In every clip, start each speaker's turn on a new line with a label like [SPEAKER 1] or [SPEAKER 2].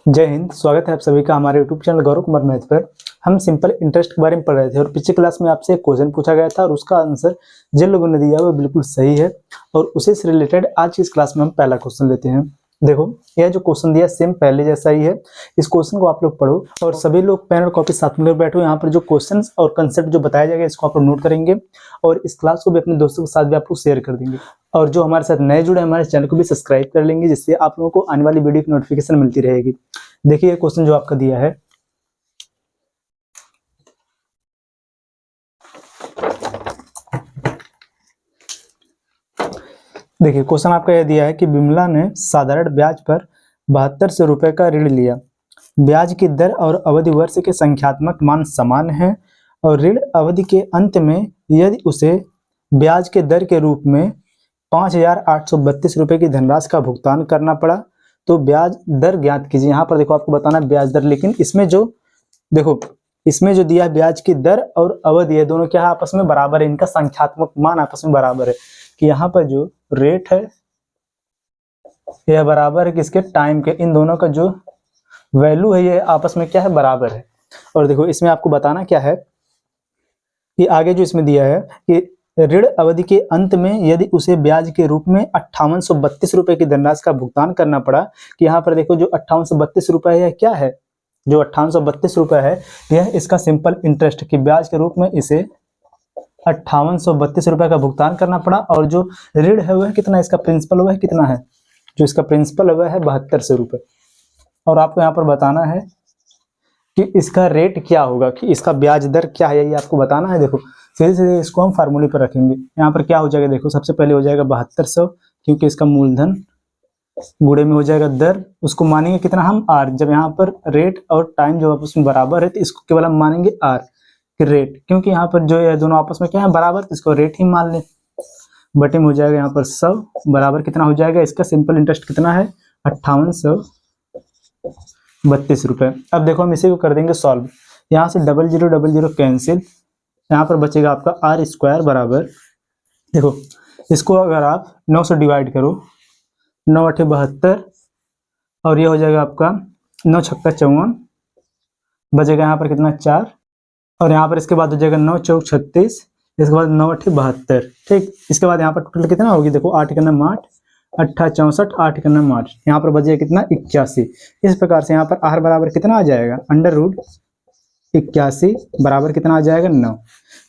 [SPEAKER 1] जय हिंद। स्वागत है आप सभी का हमारे YouTube channel Gaurav Kumar math पर। हम सिंपल इंटरेस्ट के बारे में पढ़ रहे थे और पिछले क्लास में आपसे एक क्वेश्चन पूछा गया था और उसका आंसर जिन लोगों ने दिया वो बिल्कुल सही है। और उसी से रिलेटेड आज की इस क्लास में हम पहला क्वेश्चन लेते हैं। देखो, यह जो क्वेश्चन दिया सेम पहले जैसा ही है। इस क्वेश्चन को आप लोग पढ़ो और सभी लोग पेन और कॉपी साथ में बैठो। यहाँ पर जो क्वेश्चन और कंसेप्ट जो बताया जाएगा इसको आप लोग नोट करेंगे और इस क्लास को भी अपने दोस्तों के साथ भी आप लोग शेयर कर देंगे। और जो हमारे साथ नए जुड़े हमारे चैनल को भी सब्सक्राइब कर लेंगे, जिससे आप लोगों को आने वाली वीडियो की नोटिफिकेशन मिलती रहेगी। देखिए क्वेश्चन जो आपका दिया है, देखिए क्वेश्चन आपका यह दिया है कि विमला ने साधारण ब्याज पर 7200 रुपए का ऋण लिया। ब्याज की दर और अवधि वर्ष के संख्यात्मक मान समान है और ऋण अवधि के अंत में यदि उसे ब्याज के दर के रूप में 5832 रुपए की धनराशि का भुगतान करना पड़ा तो ब्याज दर ज्ञात कीजिए। यहाँ पर देखो आपको बताना है ब्याज दर, लेकिन इसमें जो देखो इसमें जो दिया है ब्याज की दर और अवधि है दोनों क्या है, आपस में बराबर है। इनका संख्यात्मक मान आपस में बराबर है कि यहाँ पर जो रेट है यह बराबर है किसके, टाइम के। इन दोनों का जो वैल्यू है ये आपस में क्या है, बराबर है। और देखो इसमें आपको बताना क्या है कि आगे जो इसमें दिया है कि ऋण अवधि के अंत में यदि उसे ब्याज के रूप में 5832 रुपए की धनराशि का भुगतान करना पड़ा, कि यहाँ पर देखो जो 5832 रुपए है क्या है, जो 5832 रुपए है यह इसका सिंपल इंटरेस्ट कि ब्याज के रूप में इसे 5832 रुपए का भुगतान करना पड़ा। और जो ऋण है वह कितना, इसका प्रिंसिपल वह कितना है, जो इसका प्रिंसिपल वह है 7200 रुपए। और आपको यहाँ पर बताना है कि इसका रेट क्या होगा, कि इसका ब्याज दर क्या है, ये आपको बताना है। देखो सीधे सीधे इसको हम फार्मूले पर रखेंगे। यहाँ पर क्या हो जाएगा, देखो सबसे पहले हो जाएगा 7200, क्योंकि इसका मूलधन गुणे में हो जाएगा दर, उसको मानेंगे कितना हम आर। जब यहाँ पर रेट और टाइम जो आपस में बराबर है तो इसको केवल हम मानेंगे आर रेट, क्योंकि यहाँ पर जो है दोनों आपस में क्या है, बराबर, तो इसको रेट ही मान लें। बटे में हो जाएगा यहाँ पर 100 बराबर कितना हो जाएगा, इसका सिंपल इंटरेस्ट कितना है 5832 रुपए। अब देखो हम इसी को कर देंगे सॉल्व। यहाँ से 0000 कैंसिल, यहाँ पर बचेगा आपका आर स्क्वायर बराबर, देखो इसको अगर आप 9 से डिवाइड करो, 9 8 72 और ये हो जाएगा आपका 9 6 54, बचेगा यहाँ पर कितना 4, और यहाँ पर इसके बाद हो जाएगा 9 4 36, इसके बाद 9 8 72। ठीक, इसके बाद यहाँ पर टोटल कितना होगी, देखो 8 का नाम 8, 8 64, 8 का नाम 8, यहाँ पर बचेगा कितना 81। इस प्रकार से यहाँ पर आर बराबर कितना आ जाएगा, अंडर रूट 81 बराबर कितना आ जाएगा 9,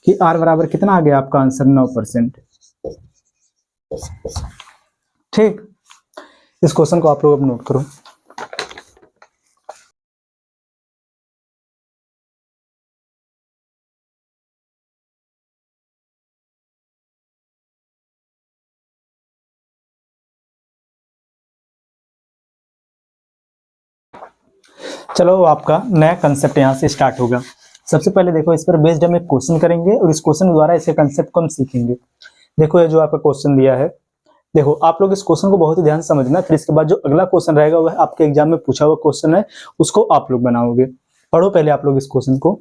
[SPEAKER 1] कि आर बराबर कितना आ गया आपका आंसर 9%। ठीक, इस क्वेश्चन को आप लोग अब नोट करो। चलो आपका नया कंसेप्ट यहाँ से स्टार्ट होगा। सबसे पहले देखो इस पर बेस्ड हम एक क्वेश्चन करेंगे और इस क्वेश्चन द्वारा इसे कंसेप्ट को हम सीखेंगे। देखो ये जो आपका क्वेश्चन दिया है, देखो आप लोग इस क्वेश्चन को बहुत ही ध्यान से समझना, फिर इसके बाद जो अगला क्वेश्चन रहेगा वह आपके एग्जाम में पूछा हुआ क्वेश्चन है, उसको आप लोग बनाओगे। पढ़ो पहले आप लोग इस क्वेश्चन को।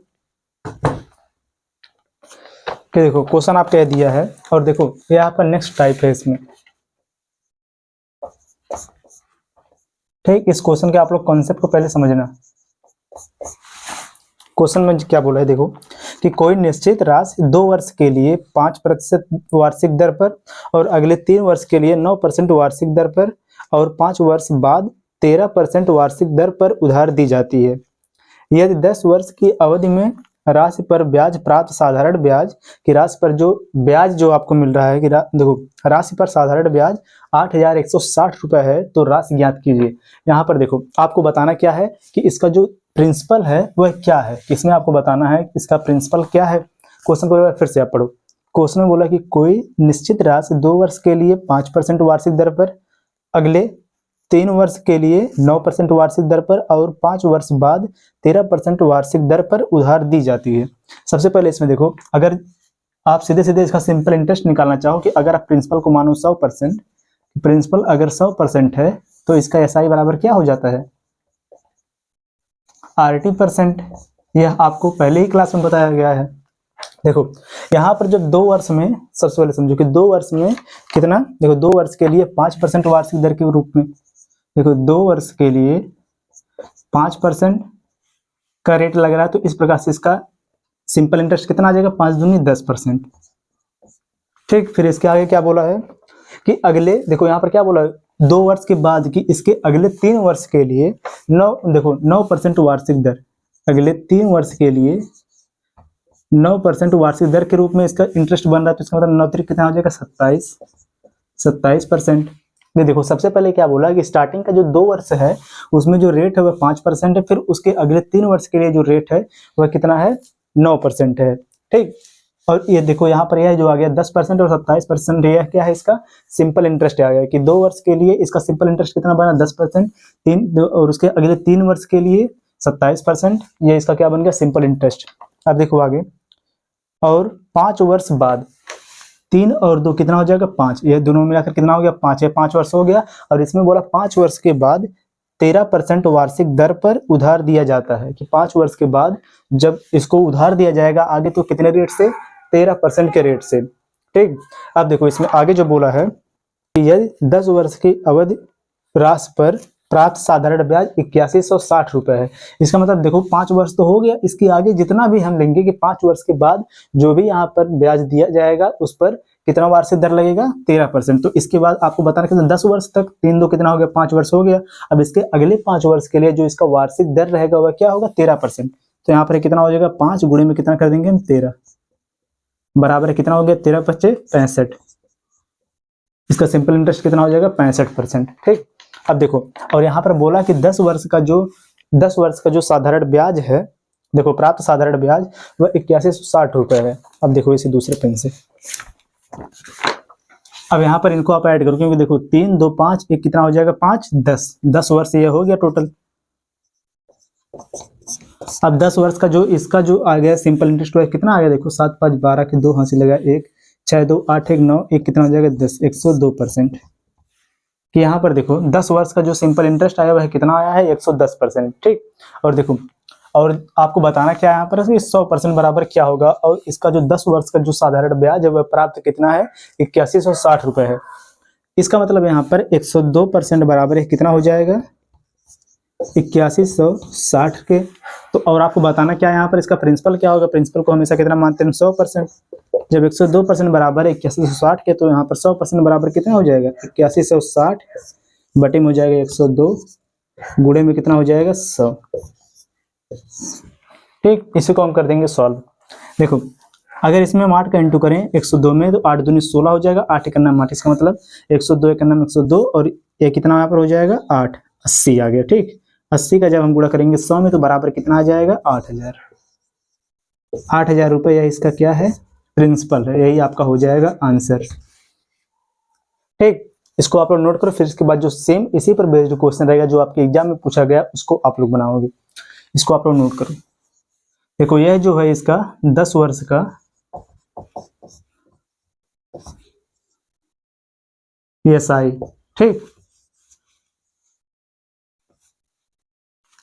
[SPEAKER 1] कि देखो क्वेश्चन आपका यह दिया है और देखो ये आपका नेक्स्ट टाइप है इसमें। ठीक, इस क्वेश्चन के आप लोग कॉन्सेप्ट को पहले समझना। क्वेश्चन में क्या बोला है, देखो कि कोई निश्चित राशि 2 वर्ष के लिए 5% वार्षिक दर पर और अगले 3 वर्ष के लिए 9% वार्षिक दर पर और 5 वर्ष बाद 13% वार्षिक दर पर उधार दी जाती है। यदि 10 वर्ष की अवधि में राशि पर ब्याज प्राप्त साधारण ब्याज की राशि पर जो ब्याज जो आपको मिल रहा है कि देखो राशि पर साधारण ब्याज 8160 रुपए है, तो राशि ज्ञात कीजिए। यहाँ पर देखो आपको बताना क्या है कि इसका जो प्रिंसिपल है वह क्या है, इसमें आपको बताना है इसका प्रिंसिपल क्या है। क्वेश्चन को फिर से आप पढ़ो। क्वेश्चन में बोला कि कोई निश्चित राशि 2 वर्ष के लिए 5% वार्षिक दर पर, अगले 3 वर्ष के लिए 9% वार्षिक दर पर और 5 वर्ष बाद 13% वार्षिक दर पर उधार दी जाती है। सबसे पहले इसमें देखो, अगर आप सीधे सीधे इसका सिंपल इंटरेस्ट निकालना चाहो कि अगर आप प्रिंसिपल को मानो 100%, प्रिंसिपल अगर 100% है तो इसका एसआई बराबर क्या हो जाता है, RT%। यह आपको पहले ही क्लास में बताया गया है। देखो यहाँ पर जब 2 वर्ष में, सबसे पहले समझो कि 2 वर्ष में कितना, देखो 2 वर्ष के लिए 5% वार्षिक दर के रूप में, देखो 2 वर्ष के लिए 5% का रेट लग रहा है, तो इस प्रकार से इसका सिंपल इंटरेस्ट कितना आ जाएगा, 5 दूनी 10%। ठीक, फिर इसके आगे क्या बोला है कि अगले, देखो यहाँ पर क्या बोला है, 2 वर्ष के बाद की इसके अगले 3 वर्ष के लिए 9% वार्षिक दर, अगले 3 वर्ष के लिए 9% वार्षिक दर के रूप में इसका इंटरेस्ट बन रहा है। तो इसका मतलब 9 कितना हो जाएगा, 27%। ये देखो सबसे पहले क्या बोला कि स्टार्टिंग का जो 2 वर्ष है उसमें जो रेट है वह 5% है, फिर उसके अगले 3 वर्ष के लिए जो रेट है वह कितना है, 9% है। ठीक, और ये देखो यहाँ पर यह जो आ गया 10% और 27%, यह क्या है, इसका सिंपल इंटरेस्ट आ गया कि 2 वर्ष के लिए इसका सिंपल इंटरेस्ट कितना बना, 10%, और उसके अगले 3 वर्ष के लिए 27%, ये इसका क्या बन गया, सिंपल इंटरेस्ट। अब देखो आगे, और 5 वर्ष बाद 3 और 2 कितना हो जाएगा, 5, ये दोनों मिलाकर कितना हो गया, 5, ये 5 वर्ष हो गया। और इसमें बोला 5 वर्ष के बाद 13% वार्षिक दर पर उधार दिया जाता है, कि 5 वर्ष के बाद जब इसको उधार दिया जाएगा आगे, तो कितने रेट से, 13% के रेट से। ठीक, अब देखो इसमें आगे जो बोला है कि यदि 10 वर्ष की अवधि राशि पर प्राप्त साधारण ब्याज 8160 रुपए है। इसका मतलब देखो 5 वर्ष तो हो गया, इसके आगे जितना भी हम लेंगे कि 5 वर्ष के बाद जो भी यहाँ पर ब्याज दिया जाएगा उस पर कितना वार्षिक दर लगेगा, 13%। तो इसके बाद आपको बताना कि 10 वर्ष तक 3 2 कितना हो गया, 5 वर्ष हो गया। अब इसके अगले 5 वर्ष के लिए जो इसका वार्षिक दर रहेगा वह क्या होगा, 13%। तो यहाँ पर कितना हो जाएगा, 5 गुणे में कितना कर देंगे हम, 13, बराबर कितना हो गया, 13 पच्चे 65। इसका सिंपल इंटरेस्ट कितना हो जाएगा, 65%। ठीक, अब देखो, और यहाँ पर बोला कि 10 वर्ष का जो साधारण ब्याज है, देखो प्राप्त साधारण ब्याज वह 8160 रुपए है। अब देखो इसे दूसरे पेन से, अब यहाँ पर इनको आप ऐड करो, क्योंकि देखो 3 2 5 एक कितना हो जाएगा, 5 10 वर्ष ये हो गया टोटल। अब 10 वर्ष का जो इसका जो आ गया सिंपल इंटरेस्ट हुआ कितना आ गया, देखो 7 5 12 के 2 हाथ से लगा 1 6 2 8 1 9 1 कितना हो जाएगा, 10, 102%। कि यहाँ पर देखो 10 वर्ष का जो सिंपल इंटरेस्ट आया वह कितना आया है, 110%। ठीक, और देखो, और आपको बताना क्या है यहाँ पर 100% बराबर क्या होगा, और इसका जो 10 वर्ष का जो साधारण ब्याज है वह प्राप्त कितना है, 8160 रुपए है। इसका मतलब यहाँ पर 102% बराबर है कितना हो जाएगा, 8160 के। तो और आपको बताना क्या है यहाँ पर, इसका प्रिंसिपल क्या होगा, प्रिंसिपल को हमेशा कितना मानते हैं, 100%। जब 102% बराबर है 8160 के, तो यहाँ पर 100% बराबर कितना हो जाएगा, 8160 बटे में हो जाएगा 102, गुणे में कितना हो जाएगा, 100। ठीक, इसी को हम कर देंगे सॉल्व। देखो अगर इसमें हम 8 का इंटू करें 102 में, तो 8 दूनी 16 हो जाएगा, 8 एक अन्ना 8, इसका मतलब 102 एक अन्ना 102, और ये कितना यहाँ पर हो जाएगा, 8, 80 आ गया। ठीक, 80 का जब हम गुणा करेंगे 100 में, तो बराबर कितना आ जाएगा, 8000 रुपये इसका क्या है, प्रिंसिपल है। यही आपका हो जाएगा आंसर। ठीक, इसको आप लोग नोट करो, फिर इसके बाद जो सेम इसी पर बेस्ड क्वेश्चन रहेगा जो आपके एग्जाम में पूछा गया उसको आप लोग बनाओगे। इसको आप लोग नोट करो। देखो यह जो है इसका 10 वर्ष का ESI, ठीक,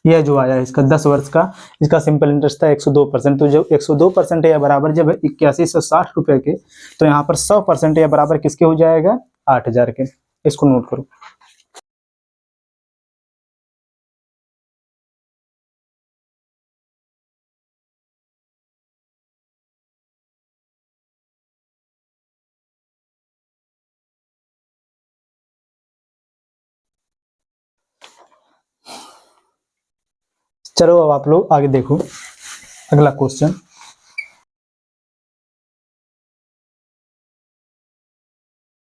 [SPEAKER 1] यह जो आया इसका 10 वर्ष का, इसका सिंपल इंटरेस्ट था 102%। तो जब 102% है या बराबर जब 8160 रुपए के, तो यहाँ पर 100% या बराबर किसके हो जाएगा, 8000 के। इसको नोट करो। चलो अब आप लोग आगे देखो अगला क्वेश्चन।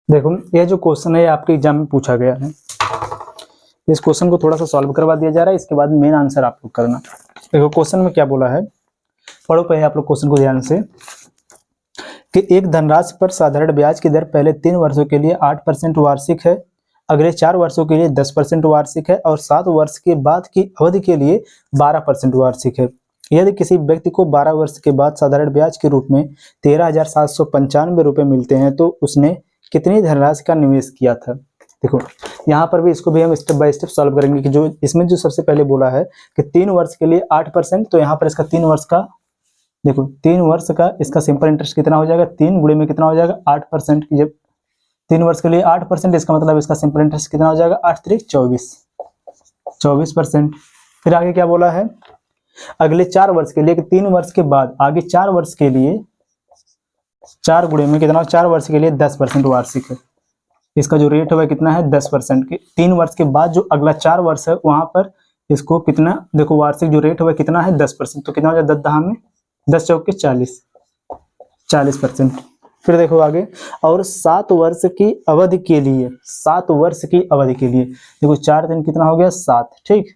[SPEAKER 1] देखो यह जो क्वेश्चन है आपके एग्जाम में पूछा गया है, इस क्वेश्चन को थोड़ा सा सॉल्व करवा दिया जा रहा है, इसके बाद मेन आंसर आप लोग करना। देखो क्वेश्चन में क्या बोला है, पढ़ो पहले आप लोग क्वेश्चन को ध्यान से, कि एक धनराशि पर साधारण ब्याज की दर पहले 3 वर्षों के लिए 8% वार्षिक है, अगले 4 वर्षों के लिए 10% वार्षिक है, और 7 वर्ष के बाद की अवधि के लिए 12% वार्षिक है। यदि किसी व्यक्ति को 12 वर्ष के बाद साधारण ब्याज के रूप में 13,795 रुपये मिलते हैं, तो उसने कितनी धनराशि का निवेश किया था। देखो यहाँ पर भी इसको भी हम स्टेप बाय स्टेप सॉल्व करेंगे, कि जो इसमें जो सबसे पहले बोला है कि 3 वर्ष के लिए 8%, तो यहाँ पर इसका 3 वर्ष का, देखो 3 वर्ष का इसका सिंपल इंटरेस्ट कितना हो जाएगा, 3 गुणे में कितना हो जाएगा, 8%। जब 3 वर्ष के लिए 8%, इसका मतलब इसका सिंपल इंटरेस्ट कितना हो जाएगा, 8 3 24, 24%। फिर आगे क्या बोला है, अगले 4 वर्ष के लिए, 3 वर्ष के बाद आगे 4 वर्ष के लिए 4 गुणे में कितना, 4 वर्ष के लिए 10% वार्षिक है। इसका जो रेट है कितना है 10% के। 3 वर्ष के बाद जो अगला 4 वर्ष है वहां पर इसको कितना, देखो वार्षिक जो रेट है कितना है 10%, तो कितना हो जाए 10 दहा में 10 चौके 40%। फिर देखो आगे, और 7 वर्ष की अवधि के लिए, 7 वर्ष की अवधि के लिए, देखो 4 दिन कितना हो गया 7, ठीक।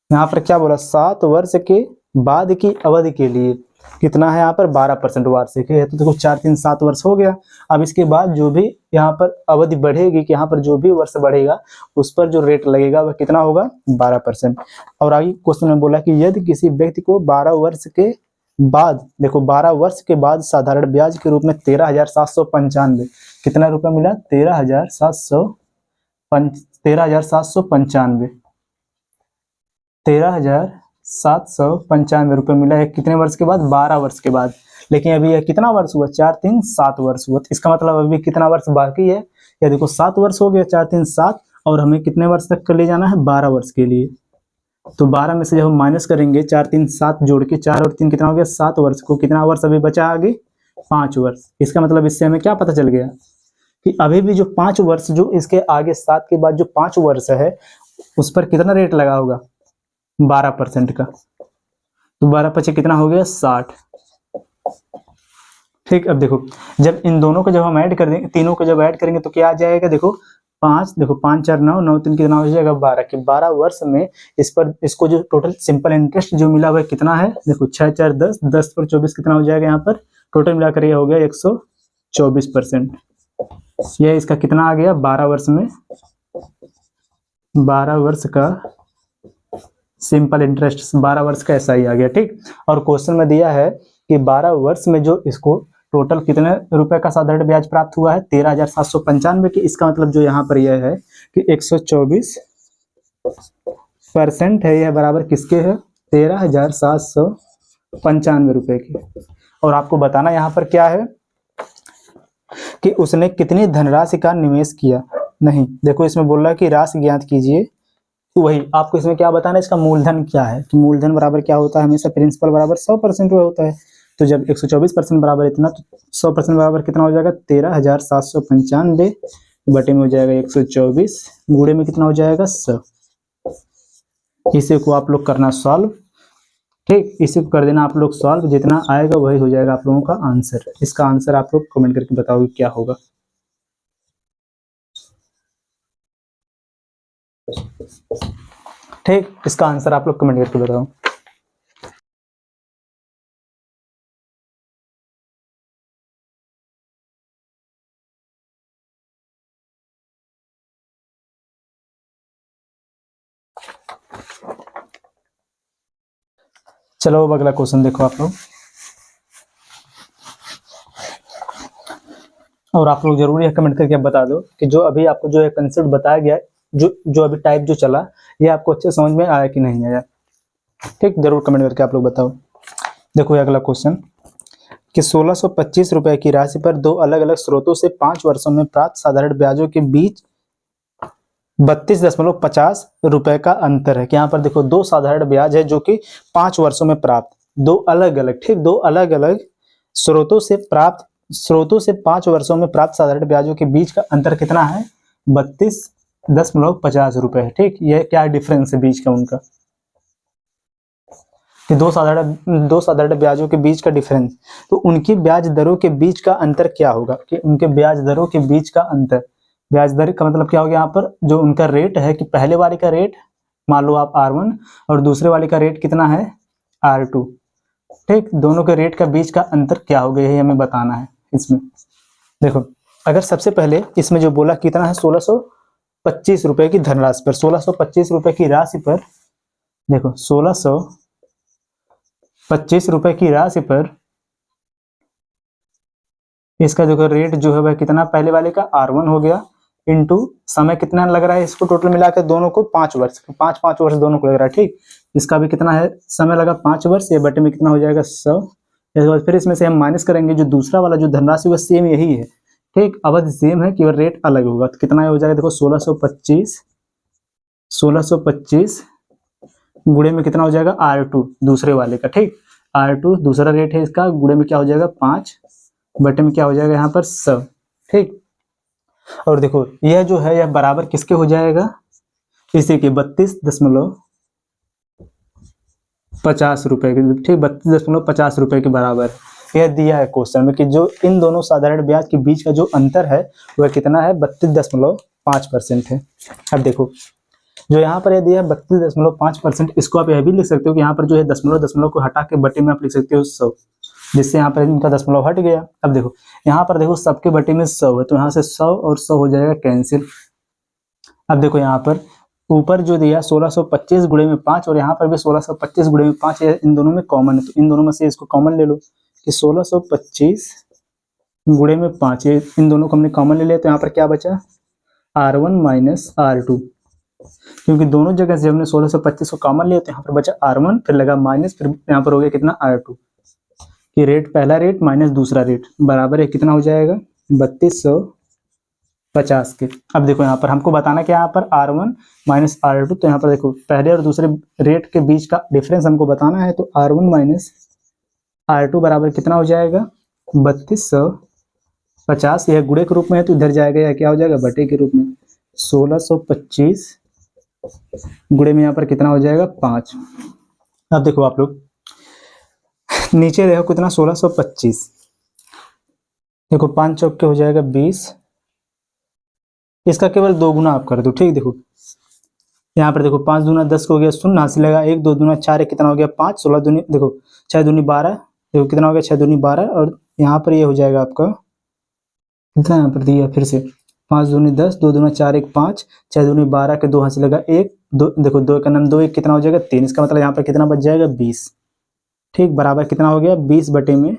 [SPEAKER 1] यहाँ पर क्या बोला, 7 वर्ष के बाद की अवधि के लिए कितना है यहाँ पर 12% वार्षिक है। तो देखो 4 3 7 वर्ष हो गया। अब इसके बाद जो भी यहाँ पर अवधि बढ़ेगी, कि यहाँ पर जो भी वर्ष बढ़ेगा उस पर जो रेट लगेगा वह कितना होगा 12%। और आगे क्वेश्चन में बोला कि यदि किसी व्यक्ति को 12 वर्ष के बाद, देखो 12 वर्ष के बाद साधारण ब्याज के रूप में 13,795 कितना रुपया मिला, 13,795 रुपये मिला है। कितने वर्ष के बाद, 12 वर्ष के बाद। लेकिन अभी यह कितना वर्ष हुआ, 4 3 7 वर्ष हुआ। तो इसका मतलब अभी कितना वर्ष बाकी है, या देखो 7 वर्ष हो गया, 4 3 7, और हमें कितने वर्ष तक ले जाना है 12 वर्ष के लिए। तो 12 में से जब हम माइनस करेंगे 4 3 7 जोड़ के, 4 और 3 कितना हो गया 7 वर्ष को, कितना वर्ष अभी बचा आगे 5 वर्ष। इसका मतलब इससे हमें क्या पता चल गया कि अभी भी जो 5 वर्ष, जो इसके आगे 7 के बाद जो 5 वर्ष है उस पर कितना रेट लगा होगा 12% का। तो 12 पचे कितना हो गया 60, ठीक। अब देखो जब इन दोनों को जब हम ऐड कर देंगे, तीनों को जब ऐड करेंगे तो क्या आ जाएगा, देखो 5, देखो 5 4 9 9 3 कितना हो जाएगा 12, कि 12 वर्ष में इस पर, इसको जो टोटल सिंपल इंटरेस्ट जो मिला हुआ है कितना है, देखो 6 4 10, 10 पर 24 कितना हो जाएगा, यहाँ पर टोटल मिलाकर ये हो गया 124%। यह इसका कितना आ गया 12 वर्ष में, 12 वर्ष का सिंपल इंटरेस्ट, 12 वर्ष का ऐसा ही आ गया, ठीक। और क्वेश्चन में दिया है कि 12 वर्ष में जो इसको टोटल कितने रुपए का साधारण ब्याज प्राप्त हुआ है 13,795 की। इसका मतलब जो यहाँ पर यह है कि 124% है, यह बराबर किसके है 13,795 रुपए की। और आपको बताना यहाँ पर क्या है कि उसने कितनी धनराशि का निवेश किया। नहीं, देखो इसमें बोल रहा है कि राशि ज्ञात कीजिए, तो वही आपको इसमें क्या बताना है, इसका मूलधन क्या है, कि मूलधन बराबर क्या होता है, हमेशा प्रिंसिपल बराबर 100% होता है। तो जब 124% बराबर इतना, तो 100% बराबर कितना हो जाएगा 13,795 बटे में हो जाएगा 124, गुणे में कितना हो जाएगा 100। इसी को आप लोग करना सॉल्व, ठीक। इसी को कर देना आप लोग सॉल्व, जितना आएगा वही हो जाएगा आप लोगों का आंसर। इसका आंसर आप लोग कमेंट करके बताओगे क्या होगा। ठीक, इसका आंसर आप लोग कमेंट करके बताओ। चलो अब अगला क्वेश्चन देखो आप लोग, और आप लोग जरूर यह कमेंट करके बता दो कि जो अभी आपको जो कंसेप्ट बताया गया, जो अभी टाइप जो चला, ये आपको अच्छे समझ में आया कि नहीं आया, ठीक। जरूर कमेंट करके आप लोग बताओ। देखो ये अगला क्वेश्चन कि 1625 रुपए की राशि पर 2 अलग अलग स्रोतों से 5 वर्षों में प्राप्त साधारण ब्याजों के बीच 32.50 रुपए का अंतर है। कि यहाँ पर देखो 2 साधारण ब्याज है जो कि 5 वर्षों में प्राप्त, 2 अलग अलग, ठीक, 2 अलग अलग स्रोतों से 5 वर्षों में प्राप्त साधारण ब्याजों के बीच का अंतर कितना है 32.50 रुपए है, ठीक। यह क्या डिफरेंस है बीच का उनका, कि दो साधारण ब्याजों के बीच का डिफरेंस, तो उनकी ब्याज दरों के बीच का अंतर क्या होगा, कि उनके ब्याज दरों के बीच का अंतर। ब्याज दर का मतलब क्या हो गया यहाँ पर, जो उनका रेट है, कि पहले वाले का रेट मान लो आप R1 और दूसरे वाले का रेट कितना है R2, ठीक। दोनों के रेट का बीच का अंतर क्या हो गया, ये हमें बताना है इसमें। देखो अगर सबसे पहले इसमें जो बोला कितना है 1625 रुपए की धनराशि पर, 1625 रुपए की राशि पर, देखो 1625 रुपए की राशि पर इसका जो रेट जो है वह कितना, पहले वाले का R1 हो गया, इंटू समय कितना लग रहा है इसको टोटल मिलाकर दोनों को 5 वर्ष, 5 वर्ष दोनों को लग रहा है, ठीक। इसका भी कितना है समय लगा 5 वर्ष, ये बटे में कितना हो जाएगा 100। इसके बाद फिर इसमें से हम माइनस करेंगे, जो दूसरा वाला जो धनराशि वह सेम यही है, ठीक, अवधि सेम है, केवल रेट अलग होगा। तो कितना हो जाएगा देखो 1625 गुणे में कितना हो जाएगा R2 दूसरे वाले का, ठीक। R2 दूसरा रेट है इसका, गुणे में क्या हो जाएगा 5 बटे में क्या हो जाएगा यहाँ पर 100, ठीक। और देखो यह जो है यह बराबर किसके हो जाएगा, इसी के 32.50 रुपए के, ठीक। 32.50 रुपए के बराबर यह दिया है क्वेश्चन में कि जो इन दोनों साधारण ब्याज के बीच का जो अंतर है वह कितना है, 32.5% है। अब देखो जो यहाँ पर यह दिया है 32.5%, इसको आप यह भी लिख सकते हो कि यहाँ पर जो है दशमलव को हटा के बटे में आप लिख सकते हो 100, जिससे यहाँ पर इनका दशमलव हट गया। अब देखो यहाँ पर देखो सबके बटे में 100 है, तो यहाँ से 100 और 100 हो जाएगा कैंसिल। अब देखो यहाँ पर ऊपर जो दिया 1625 गुणे में 5 और यहाँ पर भी 1625 गुणे में 5 है, इन दोनों में कॉमन है, तो इन दोनों में से इसको कॉमन ले लो कि 1625 गुणे में 5, ये इन दोनों को हमने कॉमन ले लिया, तो यहाँ पर क्या बचा R1 माइनस R2, क्योंकि दोनों जगह से हमने 1625 को कॉमन लिया, तो यहाँ पर बचा R1, फिर लगा माइनस, फिर यहाँ पर हो गया कितना R2 कि रेट पहला रेट माइनस दूसरा रेट बराबर है कितना हो जाएगा 3250 के। अब देखो यहाँ पर हमको बताना क्या, यहाँ पर R1 माइनस R2, तो यहाँ पर देखो पहले और दूसरे रेट के बीच का डिफरेंस हमको बताना है, तो R1 माइनस R2 बराबर कितना हो जाएगा 3250, यह गुणे के रूप में है तो इधर जाएगा, या क्या हो जाएगा बटे के रूप में, 1625 गुणे में यहाँ पर कितना हो जाएगा 5। अब देखो आप लोग नीचे देखो कितना 1625, देखो 5 चौक के हो जाएगा 20, इसका केवल 2 गुना आप कर दो, ठीक। देखो यहाँ पर देखो 5 दूना 10 हो गया, शून्य हासिल लगा, 1 2 दूना 4 कितना हो गया 5, 16 दूनी देखो 6 दूनी 12, देखो कितना हो गया 6 दूनी 12, और यहाँ पर ये हो जाएगा आपका कितना, यहाँ पर दिया फिर से 5 दूनी 10, 2 दूना 4 1 5, 6 दूनी 12 के 2 हासिल लगा 1 2, देखो 2 का नाम 2 1 कितना हो जाएगा 3, इसका मतलब यहाँ पर कितना बच जाएगा 20, ठीक। बराबर कितना हो गया 20 बटे में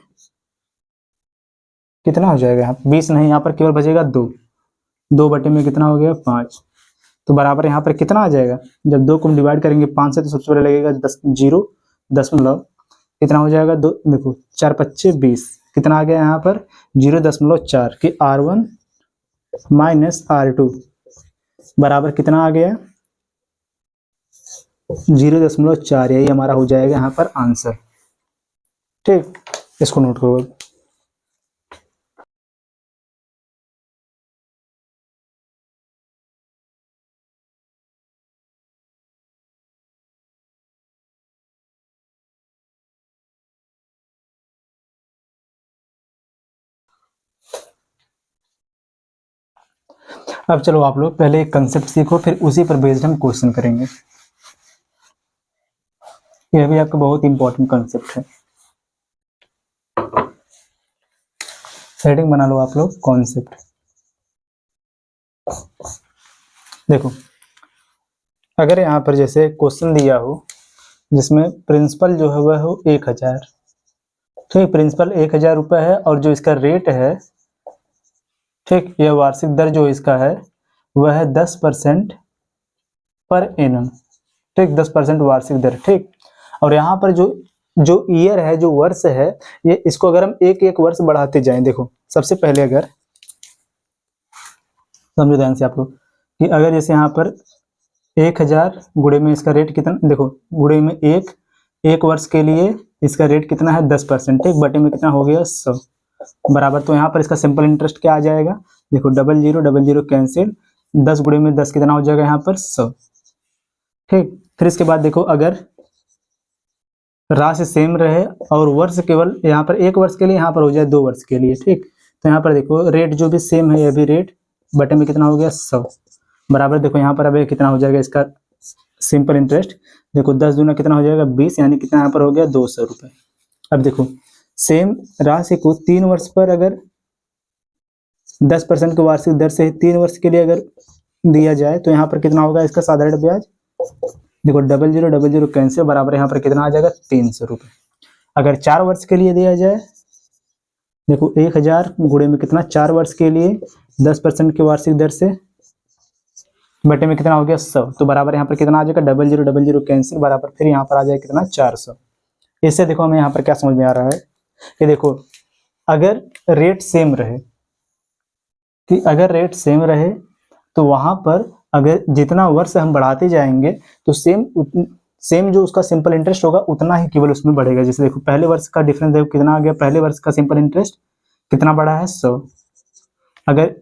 [SPEAKER 1] कितना हो जाएगा, यहाँ 20 नहीं, यहाँ पर केवल बचेगा 2 बटे में कितना हो गया 5, तो बराबर यहाँ पर कितना आ जाएगा, जब 2 को हम डिवाइड करेंगे 5 से तो सबसे पहले लगेगा 10 0 दशमलव कितना हो जाएगा 2, देखो 4 5 20, कितना आ गया यहाँ पर 0.4 कि R1 माइनस R2 बराबर कितना आ गया 0.4, यही हमारा हो जाएगा यहाँ पर आंसर, ठीक। इसको नोट करो। अब चलो आप लोग पहले एक कंसेप्ट सीखो, फिर उसी पर बेस्ड हम क्वेश्चन करेंगे। यह भी आपका बहुत इंपॉर्टेंट कंसेप्ट है। हेडिंग बना लो आप लोग कॉन्सेप्ट। देखो अगर यहाँ पर जैसे क्वेश्चन दिया हो जिसमें प्रिंसिपल जो है वह हो 1000, ठीक। प्रिंसिपल 1000 रुपये है और जो इसका रेट है, ठीक, यह वार्षिक दर जो इसका है वह है 10% पर एनम, ठीक। 10% वार्षिक दर, ठीक। और यहाँ पर जो जो ईयर है, जो वर्ष है, ये इसको अगर हम एक एक वर्ष बढ़ाते जाएं, देखो सबसे पहले अगर समझो ध्यान से आप लोग कि अगर जैसे यहाँ पर 1000 गुणे में इसका रेट कितना, देखो गुणे में एक वर्ष के लिए इसका रेट कितना है 10%, ठीक। बटे में कितना हो गया 100 बराबर, तो यहाँ पर इसका सिंपल इंटरेस्ट क्या आ जाएगा, देखो 00 कैंसिल, 10 गुणे में 10 कितना हो जाएगा यहाँ पर 100, ठीक। फिर इसके बाद देखो अगर राशि सेम रहे और वर्ष केवल यहाँ पर 1 वर्ष के लिए, यहाँ पर हो जाए 2 वर्ष के लिए, ठीक। तो यहाँ पर देखो रेट जो भी सेम है, यह भी रेट बटे में कितना हो गया 100 बराबर, देखो यहाँ पर अब कितना हो जाएगा इसका सिंपल इंटरेस्ट, देखो 10 दूना कितना हो जाएगा 20, यानी कितना यहाँ पर हो गया 200 रुपये। अब देखो सेम राशि को 3 वर्ष पर अगर 10% की वार्षिक दर से 3 वर्ष के लिए अगर दिया जाए तो यहाँ पर कितना होगा इसका साधारण ब्याज, देखो 00 कैंसिल बराबर यहाँ पर कितना आ जाएगा 300 रुपये। अगर 4 वर्ष के लिए दिया जाए, देखो 1000 गुणे में कितना 4 वर्ष के लिए 10% की वार्षिक दर से बटे में कितना हो गया 100, तो बराबर यहाँ पर कितना आ जाएगा 00 कैंसिल बराबर फिर यहाँ पर आ जाएगा कितना 400। इससे देखो हमें यहाँ पर क्या समझ में आ रहा है कि देखो अगर रेट सेम रहे, कि अगर रेट सेम रहे तो वहां पर अगर जितना वर्ष हम बढ़ाते जाएंगे तो सेम जो उसका सिंपल इंटरेस्ट होगा उतना ही केवल उसमें बढ़ेगा। जैसे देखो पहले वर्ष का डिफरेंस देखो कितना आ गया, पहले वर्ष का सिंपल इंटरेस्ट कितना बढ़ा है 100। अगर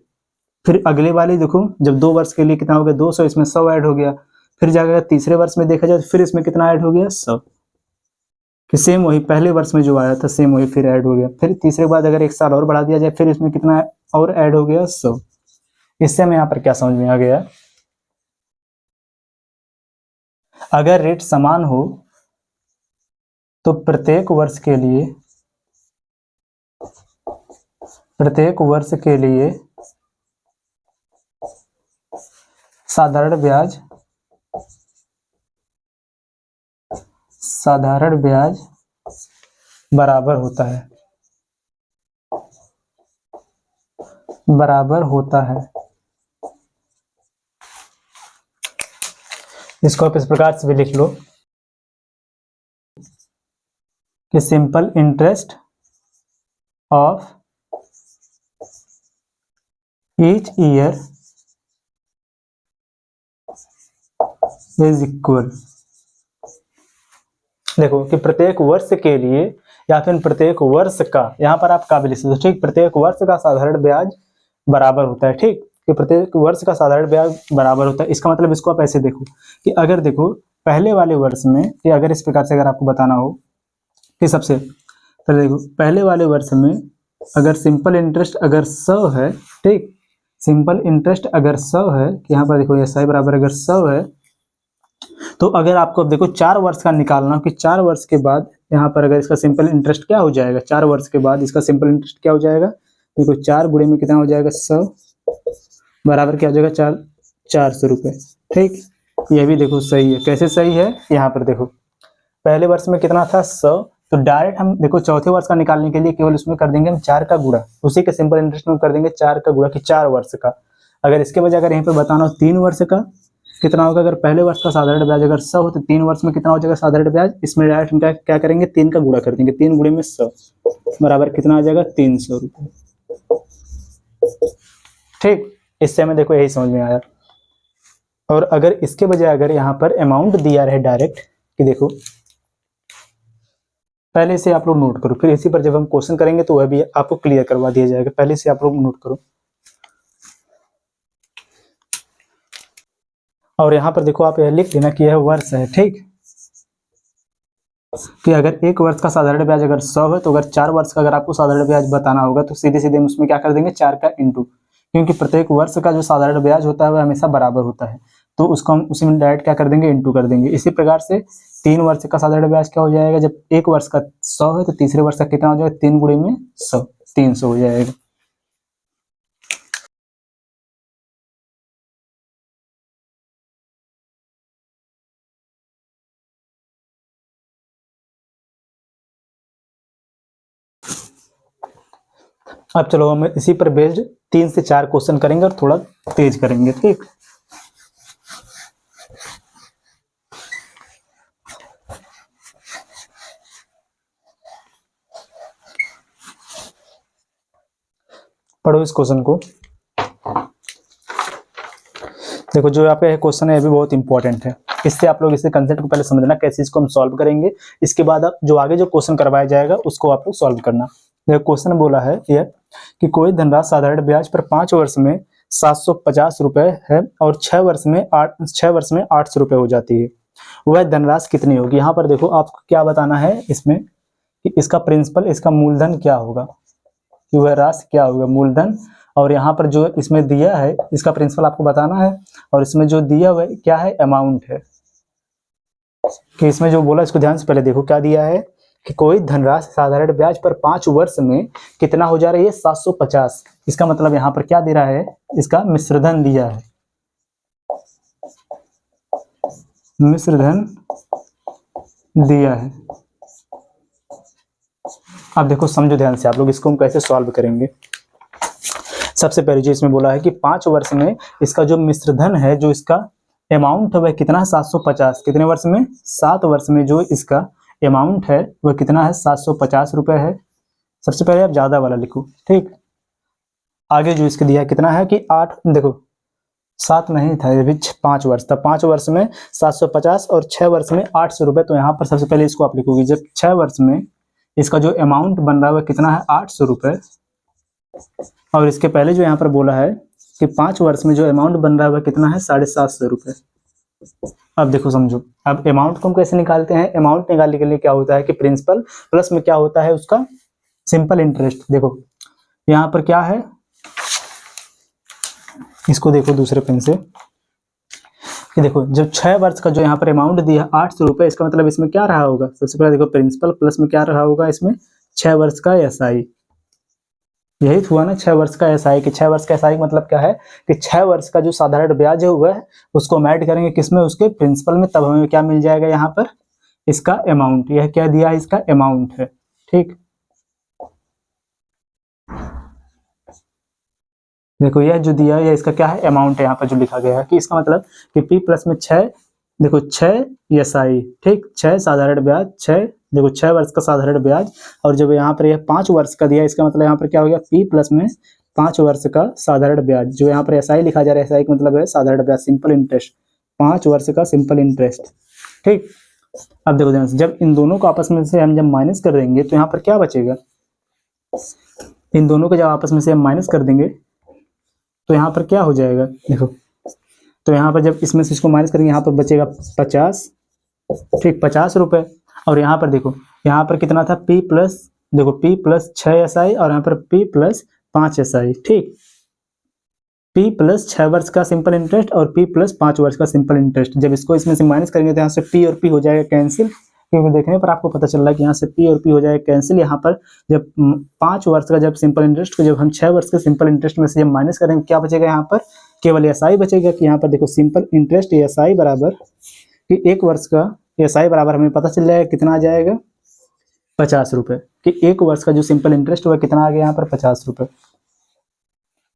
[SPEAKER 1] फिर अगले वाले देखो जब 2 वर्ष के लिए कितना हो गया 200, इसमें 100 ऐड हो गया। फिर जाकर तीसरे वर्ष में देखा जाए तो फिर इसमें कितना ऐड हो गया 100, कि सेम वही पहले वर्ष में जो आया था सेम वही फिर ऐड हो गया। फिर तीसरे के बाद अगर 1 साल और बढ़ा दिया जाए फिर इसमें कितना और ऐड हो गया 100। इससे हमें यहाँ पर क्या समझ में आ गया, अगर रेट समान हो तो प्रत्येक वर्ष के लिए साधारण ब्याज बराबर होता है। इसको आप इस प्रकार से भी लिख लो कि simple interest of each year is equal. देखो कि प्रत्येक वर्ष के लिए या फिर प्रत्येक वर्ष का, यहाँ पर आप का भी लिख सकते हो, ठीक, प्रत्येक वर्ष का साधारण ब्याज बराबर होता है। ठीक, कि प्रत्येक वर्ष का साधारण ब्याज बराबर होता है। इसका मतलब इसको आप ऐसे देखो कि अगर देखो पहले वाले वर्ष में, कि अगर इस प्रकार से अगर आपको बताना हो कि सबसे पहले देखो पहले वाले वर्ष में अगर सिंपल इंटरेस्ट अगर 100 है, ठीक, सिंपल इंटरेस्ट अगर 100 है, कि यहाँ पर देखो ये SI बराबर अगर 100 है, तो अगर आपको देखो 4 वर्ष का निकालना कि 4 वर्ष के बाद यहाँ पर अगर इसका सिंपल इंटरेस्ट क्या हो जाएगा, 4 वर्ष के बाद इसका सिंपल इंटरेस्ट क्या हो जाएगा, देखो 4 गुणे में कितना हो जाएगा 100 बराबर क्या हो जाएगा 400 रुपये। ठीक, ये भी देखो सही है। कैसे सही है, यहाँ पर देखो पहले वर्ष में कितना था 100, तो डायरेक्ट हम देखो चौथे वर्ष का निकालने के लिए केवल उसमें कर देंगे हम 4 का गुणा, उसी के सिंपल इंटरेस्ट में कर देंगे 4 का गुणा कि 4 वर्ष का। अगर इसके बजाय अगर यहाँ पे बताना हो 3 वर्ष का कितना होगा, अगर पहले वर्ष का साधारण ब्याज अगर 100 हो तो 3 वर्ष में कितना हो जाएगा साधारण ब्याज, इसमें डायरेक्ट हम क्या करेंगे 3 का गुणा कर देंगे, 3 गुणे में 100 बराबर कितना आ जाएगा 300 रुपये। ठीक, इससे हमें देखो यही समझ में आया। और अगर इसके बजाय अगर यहाँ पर अमाउंट दिया रहे डायरेक्ट कि देखो पहले से आप लोग नोट करो, फिर इसी पर जब हम क्वेश्चन करेंगे तो वह भी आपको क्लियर करवा दिया जाएगा, पहले से आप लोग नोट करो। और यहाँ पर देखो आप यह लिख देना कि यह वर्ष है। ठीक, कि अगर 1 वर्ष का साधारण ब्याज अगर 100 है तो अगर 4 वर्ष का अगर आपको साधारण ब्याज बताना होगा तो सीधे सीधे हम उसमें क्या कर देंगे 4 का इंटू, क्योंकि प्रत्येक वर्ष का जो साधारण ब्याज होता है वह हमेशा बराबर होता है, तो उसको हम उसी में डायरेक्ट क्या कर देंगे इंटू कर देंगे। इसी प्रकार से 3 वर्ष का साधारण ब्याज क्या हो जाएगा, जब 1 वर्ष का 100 है तो तीसरे वर्ष का कितना हो जाएगा 3 गुणे में 100 300 हो जाएगा। अब चलो हम इसी पर बेस्ड 3 से 4 क्वेश्चन करेंगे और थोड़ा तेज करेंगे। ठीक, पढ़ो इस क्वेश्चन को। देखो जो यहाँ पे क्वेश्चन है ये भी बहुत इंपॉर्टेंट है, इससे आप लोग इसे कंसेप्ट को पहले समझना कैसे इसको हम सॉल्व करेंगे, इसके बाद आप जो आगे जो क्वेश्चन करवाया जाएगा उसको आप लोग सॉल्व करना। देखो क्वेश्चन बोला है यह कि कोई धनराशि साधारण ब्याज पर 5 वर्ष में 750 रुपए है और 6 वर्ष में 800 रुपए हो जाती है, वह धनराशि कितनी होगी। यहाँ पर देखो आपको क्या बताना है इसमें कि इसका प्रिंसिपल इसका मूलधन क्या होगा, कि वह राशि क्या होगा मूलधन, और यहाँ पर जो इसमें दिया है इसका प्रिंसिपल आपको बताना है, और इसमें जो दिया हुआ है क्या है अमाउंट है, कि इसमें जो बोला इसको ध्यान से पहले देखो क्या दिया है कि कोई धनराशि साधारण ब्याज पर 5 वर्ष में कितना हो जा रही है 750। इसका मतलब यहाँ पर क्या दे रहा है, इसका मिश्रधन दिया है, मिश्रधन दिया है। अब देखो समझो ध्यान से आप लोग इसको हम कैसे सॉल्व करेंगे। सबसे पहले जो इसमें बोला है कि 5 वर्ष में इसका जो मिश्रधन है, जो इसका अमाउंट है वह कितना है 750, कितने वर्ष में 7 वर्ष में जो इसका अमाउंट है वह कितना है 750 रुपए है। सबसे पहले आप ज्यादा वाला लिखो। ठीक, आगे जो इसके दिया है कितना है कि 8, देखो 7 नहीं था, ये भी 5 वर्ष था। 5 वर्ष में 750 और 6 वर्ष में 800 रुपये। तो यहाँ पर सबसे पहले इसको आप लिखोगे, जब 6 वर्ष में इसका जो अमाउंट बन रहा है वह कितना है, 800 रुपये। और इसके पहले जो यहाँ पर बोला है कि 5 वर्ष में जो अमाउंट बन रहा है वह कितना है, 750 रुपये। अब देखो समझो, अब अमाउंट को हम कैसे निकालते हैं। अमाउंट निकालने के लिए क्या होता है कि प्रिंसिपल प्लस में क्या होता है उसका सिंपल इंटरेस्ट। देखो यहाँ पर क्या है, इसको देखो दूसरे पेन से, कि देखो जब 6 वर्ष का जो यहाँ पर अमाउंट दिया 800 रुपये, इसका मतलब इसमें क्या रहा होगा। सबसे पहले देखो प्रिंसिपल प्लस में क्या रहा होगा, इसमें 6 वर्ष का एसआई। यही तो हुआ ना 6 वर्ष का एसआई। कि 6 वर्ष का एसआई मतलब क्या है कि 6 वर्ष का जो साधारण ब्याज है वह उसको हम ऐड करेंगे किसमें, उसके प्रिंसिपल में, तब हमें क्या मिल जाएगा यहाँ पर, इसका अमाउंट। यह क्या दिया है, इसका अमाउंट है। ठीक, देखो यह जो दिया है इसका क्या है, अमाउंट है। यहाँ पर जो लिखा गया है कि इसका मतलब कि P प्लस में 6, देखो 6 एसआई, ठीक, 6 साधारण ब्याज, 6 देखो 6 वर्ष का साधारण ब्याज। और जब यहाँ पर यह 5 वर्ष का दिया, इसका मतलब यहाँ पर क्या हो गया, P प्लस में 5 वर्ष का साधारण ब्याज। जो यहाँ पर एसआई लिखा जा रहा है, एसआई का मतलब है साधारण ब्याज, सिंपल इंटरेस्ट, 5 वर्ष का सिंपल इंटरेस्ट। ठीक, अब देखो ध्यान से, जब इन दोनों को आपस में से हम जब माइनस कर देंगे तो यहाँ पर क्या बचेगा, इन दोनों को जब आपस में से हम माइनस कर देंगे तो यहाँ पर क्या हो जाएगा, देखो तो यहाँ पर जब इसमें से इसको माइनस करेंगे यहाँ पर बचेगा 50, ठीक, 50 रुपये। और यहाँ पर देखो, यहाँ पर कितना था, P प्लस, देखो P प्लस 6 एसआई और यहाँ पर P प्लस 5 एसआई। ठीक, P प्लस 6 वर्ष का सिंपल इंटरेस्ट और P प्लस 5 वर्ष का सिंपल इंटरेस्ट। जब इसको इसमें से माइनस करेंगे तो यहाँ से P और P हो जाएगा कैंसिल, क्योंकि देखने पर आपको पता चल रहा है कि यहाँ से P और P हो जाएगा कैंसिल। यहाँ पर जब 5 वर्ष का जब सिंपल इंटरेस्ट को जब हम 6 वर्ष के सिंपल इंटरेस्ट में से जब माइनस करेंगे क्या बचेगा, यहाँ पर केवल एसआई बचेगा। कि यहाँ पर देखो सिंपल इंटरेस्ट एसआई बराबर कि 1 वर्ष का एसआई बराबर हमें पता चल जाएगा कितना आ जाएगा, 50 रुपये। कि 1 वर्ष का जो सिंपल इंटरेस्ट हुआ कितना आ गया यहाँ पर, 50 रुपये।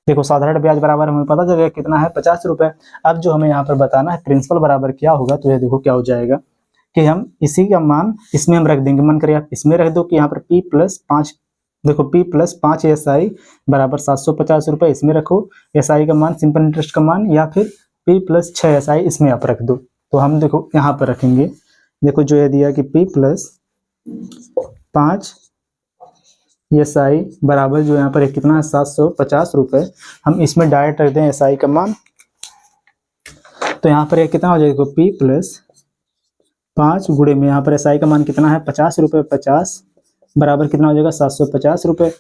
[SPEAKER 1] देखो साधारण ब्याज बराबर हमें पता चल गया कितना है, 50 रुपये। अब जो हमें यहाँ पर बताना है प्रिंसिपल बराबर क्या होगा, तो ये देखो क्या हो जाएगा कि हम इसी का मान इसमें हम रख देंगे। मन करिए आप इसमें रख दो कि यहाँ पर P प्लस 5, देखो P प्लस 5 एसआई बराबर 750 रुपये, इसमें रखो एसआई का मान, सिंपल इंटरेस्ट का मान, या फिर P प्लस 6 एसआई इसमें आप रख दो। तो हम देखो यहाँ पर रखेंगे, देखो जो ये दिया कि P प्लस 5 एसआई बराबर जो यहाँ पर कितना है, 750 रुपये। हम इसमें डायरेक्ट रख दें एसआई का मान, तो यहाँ पर कितना हो जाएगा, P प्लस 5 गुणे में यहाँ पर एसआई का मान कितना है, 50 रुपये, 50 बराबर कितना हो जाएगा, 750 रुपये।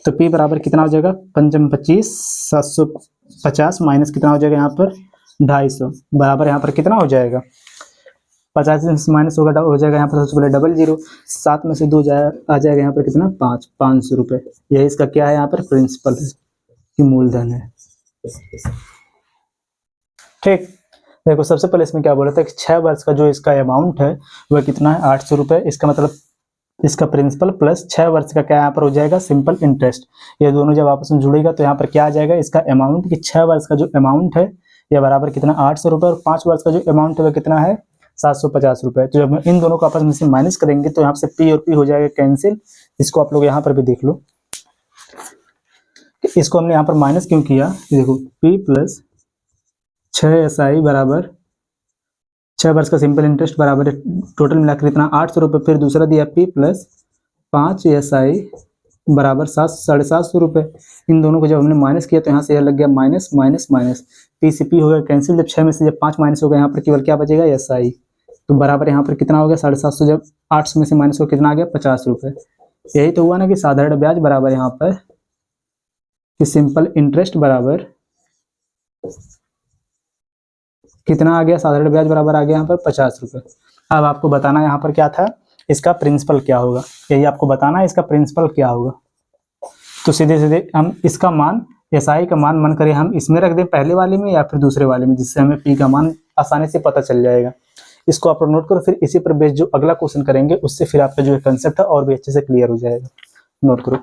[SPEAKER 1] तो P बराबर कितना हो जाएगा, 5 25, 750 माइनस कितना हो जाएगा यहाँ पर 250 बराबर यहाँ पर कितना हो जाएगा, 50 से माइनस होगा हो जाएगा यहाँ पर सबसे पहले डबल जीरो, 7 में से 2 आ जाएगा यहाँ पर कितना, 500 रुपये। यही इसका क्या है यहाँ पर प्रिंसिपल है कि मूलधन है। ठीक, देखो सबसे पहले इसमें क्या बोला था कि 6 वर्ष का जो इसका अमाउंट है वह कितना है, 800 रुपये। इसका मतलब इसका प्रिंसिपल प्लस 6 वर्ष का क्या यहाँ पर हो जाएगा, सिंपल इंटरेस्ट। ये दोनों जब आपस में जुड़ेगा तो यहाँ पर क्या आ जाएगा, इसका अमाउंट कि 6 वर्ष का जो अमाउंट है यह बराबर कितना, 800 रुपये, और 5 वर्ष का जो अमाउंट है वह कितना है, 750 रुपये। तो जब हम इन दोनों को आपस में से माइनस करेंगे तो यहाँ से P और P हो जाएगा कैंसिल। इसको आप लोग यहाँ पर भी देख लो, इसको हमने यहाँ पर माइनस क्यों किया। देखो P प्लस 6 एसआई बराबर 6 वर्ष का सिंपल इंटरेस्ट बराबर टोटल मिलाकर इतना 800 रुपये। फिर दूसरा दिया P प्लस 5 एसआई बराबर 750 रुपये। इन दोनों को जब हमने माइनस किया तो यहाँ से यह लग गया माइनस माइनस माइनस, P से P हो गया कैंसिल। जब 6 में से जब 5 माइनस हो गया यहाँ पर केवल क्या बचेगा, एसआई। तो बराबर यहाँ पर कितना हो गया, 750, जब 800 में से माइनस हो कितना आ गया, 50 रुपये। यही तो हुआ ना कि साधारण ब्याज बराबर यहाँ पर कि सिंपल इंटरेस्ट बराबर कितना आ गया, साधारण ब्याज बराबर आ गया यहाँ पर 50 रुपये। अब आपको बताना यहाँ पर क्या था, इसका प्रिंसिपल क्या होगा, यही आपको बताना है इसका प्रिंसिपल क्या होगा। तो सीधे सीधे हम इसका मान, एसआई का मान मन करें हम इसमें रख दें पहले वाले में या फिर दूसरे वाले में, जिससे हमें P का मान आसानी से पता चल जाएगा। इसको आप नोट करो, फिर इसी पर बेस जो अगला क्वेश्चन करेंगे उससे फिर आपका जो कंसेप्ट है और भी अच्छे से क्लियर हो जाएगा। नोट करो।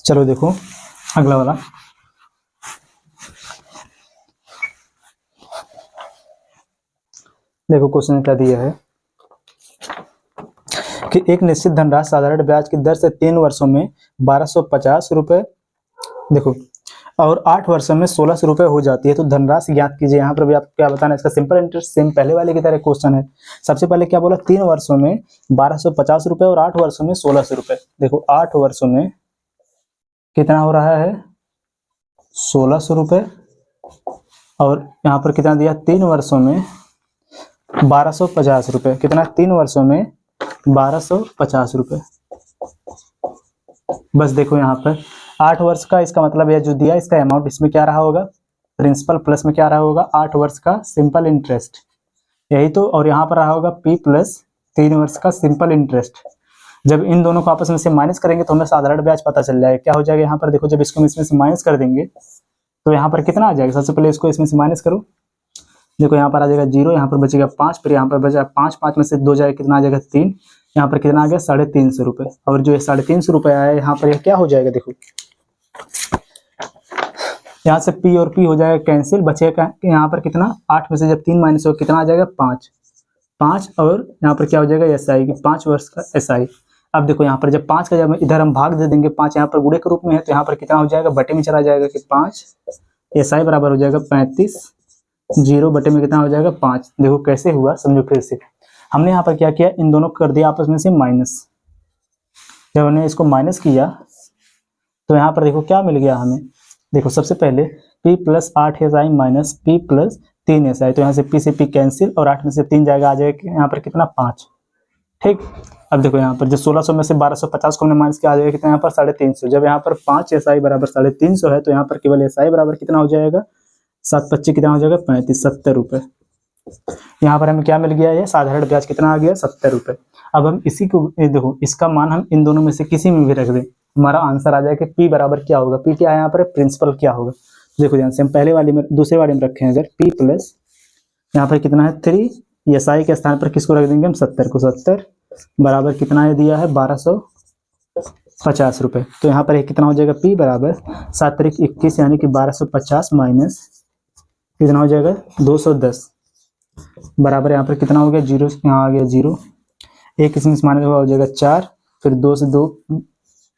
[SPEAKER 1] चलो देखो अगला वाला, देखो क्वेश्चन क्या दिया है कि एक निश्चित धनराशि साधारण ब्याज की दर से 3 वर्षों में 1250 रुपये, देखो, और 8 वर्षों में 1600 रुपये हो जाती है। तो धनराशि ज्ञात कीजिए। यहाँ पर भी आपको क्या बताना है, इसका सिंपल इंटरेस्ट सेम पहले वाले की तरह क्वेश्चन है। सबसे पहले क्या बोला, 3 वर्षों में 1250 रुपये और 8 वर्षों में 1600 रुपये। देखो 8 वर्षों में कितना हो रहा है, 1600 रुपये, और यहाँ पर कितना दिया, 3 वर्षों में 1250 रुपये। कितना, 3 वर्षों में 1250 रुपये। बस देखो यहाँ पर 8 वर्ष का, इसका मतलब यह जो दिया इसका अमाउंट, इसमें क्या रहा होगा, प्रिंसिपल प्लस में क्या रहा होगा, 8 वर्ष का सिंपल इंटरेस्ट, यही तो। और यहाँ पर रहा होगा P प्लस 3 वर्ष का सिंपल इंटरेस्ट। जब इन दोनों को आपस में से माइनस करेंगे तो हमें साधारण ब्याज पता चल जाएगा। क्या हो जाएगा यहाँ पर, देखो जब इसको इसमें से माइनस कर देंगे तो यहाँ पर कितना आ जाएगा, सबसे पहले इसको इसमें से माइनस करो। देखो यहाँ पर आ जाएगा 0, यहाँ पर बचेगा 5, फिर यहाँ पर बचा 5, 5 में से 2 जाएगा, कितना आ जाएगा 3, यहाँ पर कितना आ गया 350 रुपये। और जो 350 रुपये आया है यहाँ पर, यह क्या हो जाएगा, देखो यहाँ से P और P हो जाएगा कैंसिल, बचेगा यहाँ पर कितना, 8 में से जब 3 माइनस हो कितना आ जाएगा 5, 5, और यहाँ पर क्या हो जाएगा SI की 5 वर्ष का SI। अब देखो यहाँ पर जब 5 का जब इधर हम भाग दे देंगे, 5 यहाँ पर गुणे के रूप में है, तो यहाँ पर कितना हो जाएगा, बटे में चला जाएगा कि 5, SI बराबर हो जाएगा 35, 0 बटे में कितना हो जाएगा 5। देखो कैसे हुआ, समझो फिर से। हमने यहाँ पर क्या किया, इन दोनों को कर दिया आपस में से माइनस। जब हमने इसको माइनस किया तो यहाँ पर देखो क्या मिल गया हमें, देखो सबसे पहले P plus 8 SI minus P plus 3 SI। तो यहाँ से P से P कैंसिल, और 8 में से 3 जाएगा, आ जाएगा यहाँ पर कितना 5, ठीक। अब देखो यहाँ पर जो 1600 में से 1250 को हमने माइनस किया, आ जाएगा कितना यहाँ पर 350। जब यहाँ पर 5 SI बराबर 350 है, तो यहाँ पर केवल SI बराबर कितना हो जाएगा, 7×25 कितना हो जाएगा 35, 70 रुपये। यहाँ पर हमें क्या मिल गया, ये साधारण ब्याज कितना आ गया, 70 रुपये। अब हम इसी को देखो, इसका मान हम इन दोनों में से किसी में भी रख दें, हमारा आंसर आ जाएगा कि P बराबर क्या होगा, P क्या है यहाँ पर, प्रिंसिपल क्या होगा। देखो ध्यान से, हम पहले वाले में दूसरे वाले में रखे हैं, अगर P प्लस यहाँ पर कितना है 3, SI के स्थान पर किसको रख देंगे हम, 70 को। 70 बराबर कितना है दिया है, 1250 रुपये। तो यहाँ पर कितना हो जाएगा, P बराबर 7 तारीख 21 यानी कि 1250 माइनस कितना हो जाएगा 210, बराबर यहाँ पर कितना हो गया 0, यहाँ आ गया 0, 1 इसमें माइनस हो जाएगा 4, फिर 2 से 2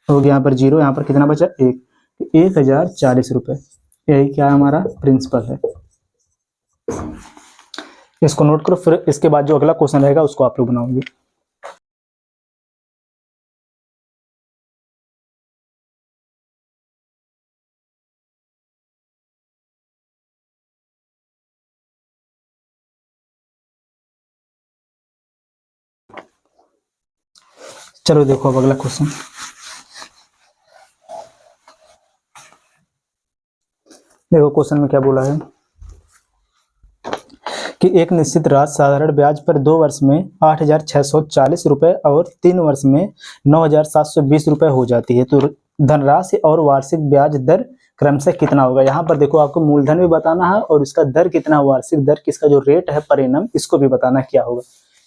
[SPEAKER 1] हो गया यहाँ पर 0, यहाँ पर कितना बचा 1, 1040 रुपये। यही क्या है, हमारा प्रिंसिपल है। इसको नोट करो, फिर इसके बाद जो अगला क्वेश्चन रहेगा उसको आप लोग बनाओगे। चलो देखो अब अगला क्वेश्चन। देखो क्वेश्चन में क्या बोला है कि एक निश्चित राशि साधारण ब्याज पर 2 वर्ष में 8640 रुपये और 3 वर्ष में 9720 रुपये हो जाती है। तो धनराशि और वार्षिक ब्याज दर क्रमशः कितना होगा। यहाँ पर देखो आपको मूलधन भी बताना है और इसका दर कितना, वार्षिक दर किसका जो रेट है पर एनम, इसको भी बताना क्या होगा।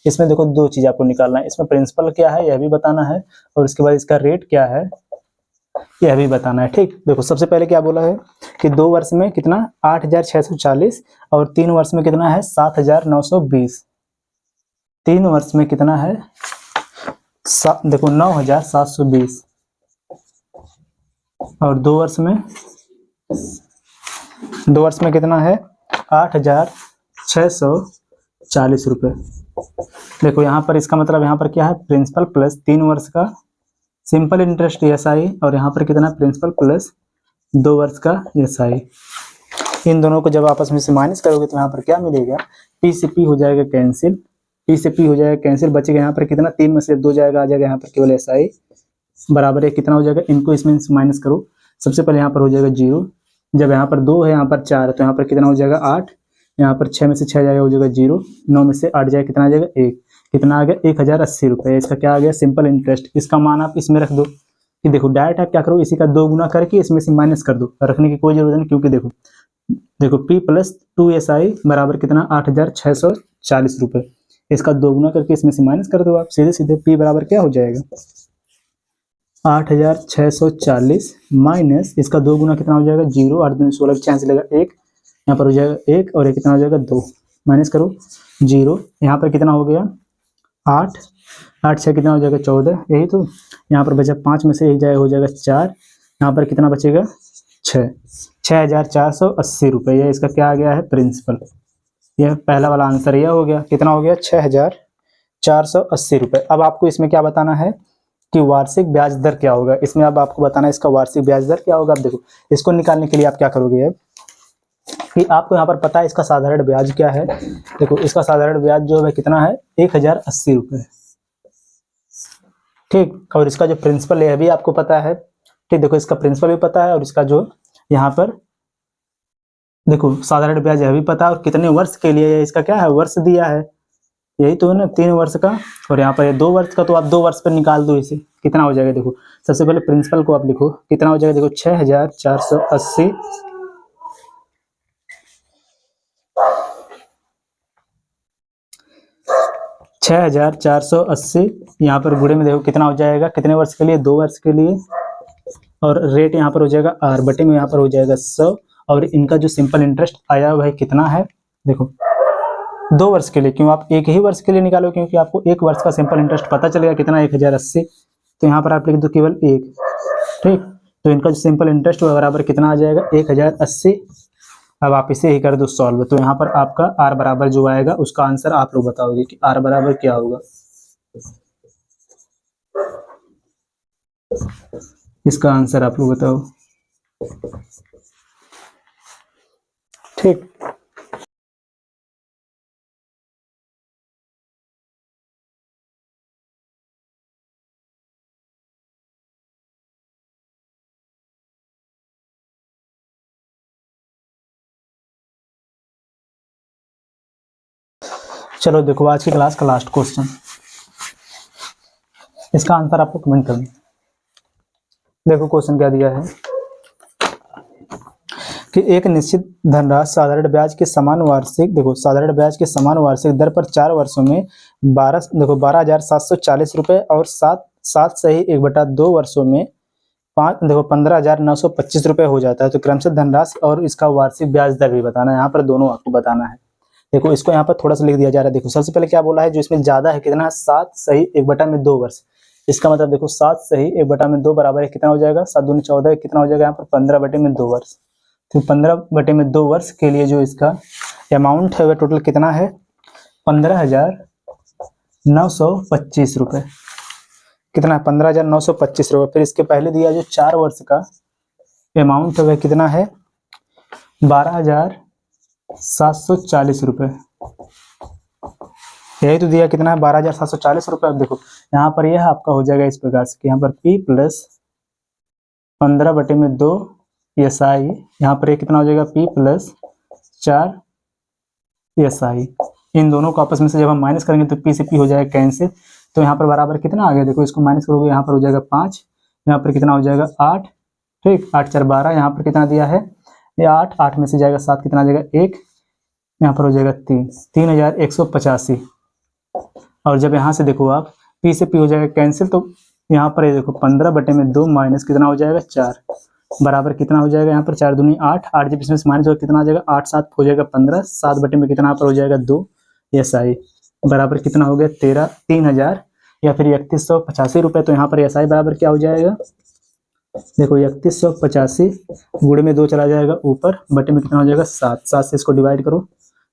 [SPEAKER 1] इसमें देखो 2 चीज आपको निकालना है, इसमें प्रिंसिपल क्या है यह भी बताना है, और इसके बाद इसका रेट क्या है यह भी बताना है, ठीक। देखो सबसे पहले क्या बोला है कि 2 वर्ष में कितना 8640 और 3 वर्ष में कितना है 7920। 3 वर्ष में कितना है देखो 9720, और 2 वर्ष में कितना है 8640 रुपये। देखो यहाँ पर इसका मतलब यहाँ पर क्या है, प्रिंसिपल प्लस 3 वर्ष का सिंपल इंटरेस्ट SI, और यहाँ पर कितना प्रिंसिपल प्लस 2 वर्ष का SI। इन दोनों को जब आपस में से माइनस करोगे तो यहाँ पर क्या मिलेगा, P से P हो जाएगा कैंसिल, P से P हो जाएगा कैंसिल, बचेगा यहाँ पर कितना 3 में से 2 जाएगा, आ जाएगा यहाँ पर केवल SI बराबर है कितना हो जाएगा, इनको इसमें माइनस करो। सबसे पहले यहाँ पर हो जाएगा 0, जब यहाँ पर 2 है यहाँ पर 4 है, तो यहाँ पर कितना हो जाएगा 8, यहाँ पर 6 में से 6 जाएगा हो जाएगा 0, 9 में से 8 जाएगा कितना आ जाएगा 1, कितना आ गया 1080 रुपये। इसका क्या आ गया सिंपल इंटरेस्ट। इसका मान आप इसमें रख दो कि देखो डायरेक्ट आप क्या करो, इसी का 2 गुना करके इसमें से माइनस कर दो, रखने की कोई जरूरत नहीं, क्योंकि देखो P प्लस 2 SI बराबर कितना 8640 रुपये। इसका 2 गुना करके इसमें से माइनस कर दो आप, सीधे सीधे P बराबर क्या हो जाएगा 8640 माइनस इसका 2 गुना कितना हो जाएगा 0, 8 दूनी 16 चांस लगा 1, यहाँ पर हो जाएगा 1 और 1 कितना हो जाएगा 2, माइनस करो 0, यहाँ पर कितना हो गया 8, 8 6 कितना हो जाएगा 14, यही तो। यहाँ पर बचा 5 में से एक जाए हो जाएगा 4, यहाँ पर कितना बचेगा 6, 6,480 रुपये। यह इसका क्या आ गया है प्रिंसिपल। यह पहला वाला आंसर यह हो गया। कितना हो गया 6,480 रुपये। अब आपको इसमें क्या बताना है कि वार्षिक ब्याज दर क्या होगा। इसमें अब आपको बताना है इसका वार्षिक ब्याज दर क्या होगा। अब देखो इसको निकालने के लिए आप क्या करोगे अब कि आपको यहाँ पर पता है इसका साधारण ब्याज क्या है। देखो इसका साधारण ब्याज जो है कितना है 1,080 रुपये, ठीक। और इसका जो प्रिंसिपल है यह भी आपको पता है, ठीक। देखो इसका प्रिंसिपल भी पता है और इसका जो यहाँ पर देखो साधारण ब्याज यह भी पता है और कितने वर्ष के लिए इसका क्या है वर्ष दिया है, यही तो है ना 3 वर्ष का। और यहाँ पर 2 वर्ष का, तो आप 2 वर्ष पर निकाल दो इसे, कितना हो जाएगा। देखो सबसे पहले प्रिंसिपल को आप लिखो, कितना हो जाएगा। देखो 6,480 6,480 यहाँ पर गुणे में देखो कितना हो जाएगा, कितने वर्ष के लिए 2 वर्ष के लिए। और रेट यहाँ पर हो जाएगा आर बटे में यहाँ पर हो जाएगा 100। और इनका जो सिंपल इंटरेस्ट आया वह कितना है, देखो 2 वर्ष के लिए। क्यों आप एक ही वर्ष के लिए निकालो, क्योंकि आपको 1 वर्ष का सिंपल इंटरेस्ट पता चलेगा कितना 1,080। तो यहाँ पर आप लिख दो केवल 1, ठीक। तो इनका जो सिंपल इंटरेस्ट वह बराबर कितना आ जाएगा 1,080। अब आप इसे ही कर दो सॉल्व। तो यहाँ पर आपका आर बराबर जो आएगा उसका आंसर आप लोग बताओगे कि आर बराबर क्या होगा। इसका आंसर आप लोग बताओ, ठीक। चलो देखो आज की क्लास का लास्ट क्वेश्चन, इसका आंसर आपको कमेंट करना। देखो क्वेश्चन क्या दिया है कि एक निश्चित धनराशि साधारण ब्याज के समान वार्षिक, देखो साधारण ब्याज के समान वार्षिक दर पर 4 वर्षों में 12,740 रुपये और 7/1/2 वर्षों में 15,925 रुपये हो जाता है। तो क्रमशः धनराशि और इसका वार्षिक ब्याज दर भी बताना है। यहाँ पर दोनों आपको बताना है। देखो इसको यहाँ पर थोड़ा सा लिख दिया जा रहा है। देखो सबसे पहले क्या बोला है, जो इसमें ज्यादा है कितना है 7/1/2 वर्ष। इसका मतलब देखो 7/1/2 बराबर है कितना हो जाएगा 7 दूनी 14, कितना हो जाएगा यहाँ पर 15/2 वर्ष। तो 15/2 वर्ष के लिए जो इसका अमाउंट है वह टोटल कितना है 15,925 रुपये। कितना है 15,925 रुपये। फिर इसके पहले दिया जो 4 वर्ष का अमाउंट है वह कितना है 12,740 रुपये। यही तो दिया कितना है 12,740 रुपये। अब देखो यहाँ पर यह आपका हो जाएगा इस प्रकार से कि यहाँ पर P प्लस 15/2 SI, यहाँ पर ये कितना हो जाएगा P प्लस 4 SI। इन दोनों को आपस में से जब हम माइनस करेंगे तो P से P हो जाएगा कैंसिल। तो यहाँ पर बराबर कितना आ गया, देखो इसको माइनस करोगे यहाँ पर हो जाएगा 5, यहाँ पर कितना हो जाएगा 8, ठीक। 8 4 12, यहाँ पर कितना दिया है ये 8, 8 में से जाएगा 7, कितना आ जाएगा 1, यहाँ पर हो जाएगा 3, 3,185। और जब यहाँ से देखो आप P से P हो जाएगा कैंसिल, तो यहाँ पर ये देखो 15/2 माइनस कितना हो जाएगा 4 बराबर कितना हो जाएगा यहाँ पर 4 दूनी 8, 8 जब इसमें से माइनस होगा कितना आ जाएगा 8 7 हो जाएगा 15, 7 बटे में कितना पर हो जाएगा 2 SI बराबर कितना हो गया 3,000 या फिर 3,185 रुपये। तो यहाँ पर SI बराबर क्या हो जाएगा, देखो 3,185 गुणे में 2 चला जाएगा ऊपर, बटे में कितना हो जाएगा 7, 7 से इसको डिवाइड करो।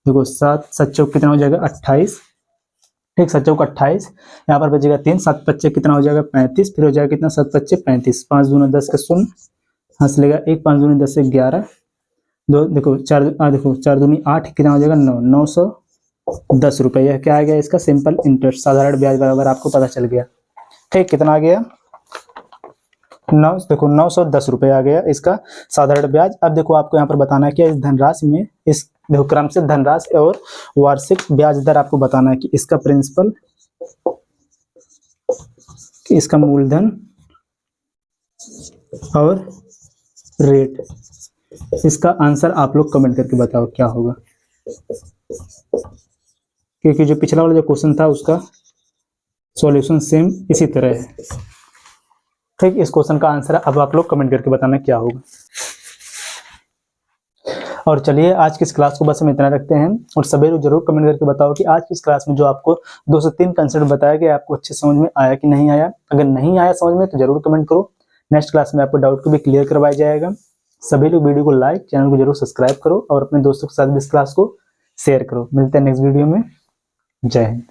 [SPEAKER 1] देखो 7 7 चौक कितना हो जाएगा 28, ठीक। 7 चौक 28, यहाँ पर बचेगा 3, 7 5 कितना हो जाएगा 35, फिर हो जाएगा कितना 7 5 35, 5 दूना 10 का 0, हंस लेगा 1, 5 दूनी 10 से 11, 2 देखो 4 देखो 4 दूनी 8, कितना हो जाएगा 9, 910 रुपये। यह क्या आ गया इसका सिंपल इंटरेस्ट साधारण ब्याज बराबर आपको पता चल गया, ठीक। कितना आ गया 910 रुपये आ गया इसका साधारण ब्याज। अब देखो आपको यहाँ पर बताना है कि इस धनराशि में इस देखो क्रम से धनराशि और वार्षिक ब्याज दर आपको बताना है कि इसका प्रिंसिपल, इसका मूलधन और रेट। इसका आंसर आप लोग कमेंट करके बताओ क्या होगा, क्योंकि जो पिछला वाला जो क्वेश्चन था उसका सॉल्यूशन सेम इसी तरह है, ठीक। इस क्वेश्चन का आंसर अब आप लोग कमेंट करके बताना क्या होगा। और चलिए आज की इस क्लास को बस हम इतना रखते हैं, और सभी लोग जरूर कमेंट करके बताओ कि आज की इस क्लास में जो आपको 2 से 3 कंसेप्ट बताया गया आपको अच्छे समझ में आया कि नहीं आया। अगर नहीं आया समझ में तो जरूर कमेंट करो, नेक्स्ट क्लास में आपको डाउट को भी क्लियर करवाया जाएगा। सभी लोग वीडियो को लाइक, चैनल को जरूर सब्सक्राइब करो और अपने दोस्तों के साथ भी इस क्लास को शेयर करो। मिलते हैं नेक्स्ट वीडियो में। जय हिंद।